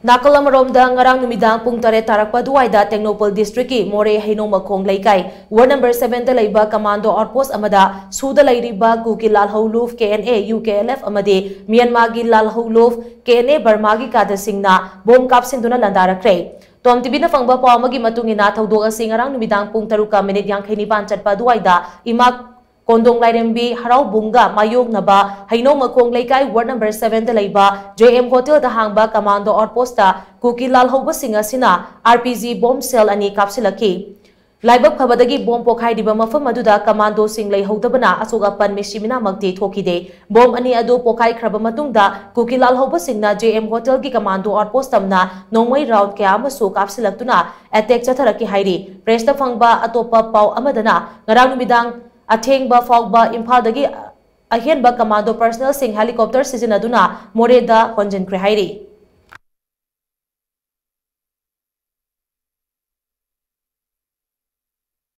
Nakal amaromda ngarang numidang pung tare tarakpa duwaida Technopol District ki More Haino Makong Laikai Ward number 7 da laiba Commando Outpost amada Suda lairiba Kuki Lalhouluf KNA UKLF amade Myanmar gi Lalhouluf KNA Burma gi kada singna bom kapsinduna landarakre Tom TV na fangba paw magi matungina thaudok asing ngarang numidang pung taruka minute yang khainipan chatpa duwaida imak Kondong Lairembi Harau Bunga Mayog Naba Haino Makong Laikai Ward number 7 da laiba JM Hotel da hangba Commando Outpost ta Kuki Lalhouba singa sina RPG bomb cell ani kapsilaki Laibab khabadagi bomb pokhai diba mafam aduda Commando sing leihodabana asugapan mishimina magti thokide bomb ani adu pokhai khraba matungda Kuki Lalhouba singna JM Hotel gi Commando Outpost tamna nongmai round kya amasu kapsilaktuna attack chatharaki hairi press ta fangba atopa paw amadana ngarang numidang Athengba Fogba Imphaldagi Ahenba Commando personnel sing helicopter sizinaduna Moreda Honjen Krehairi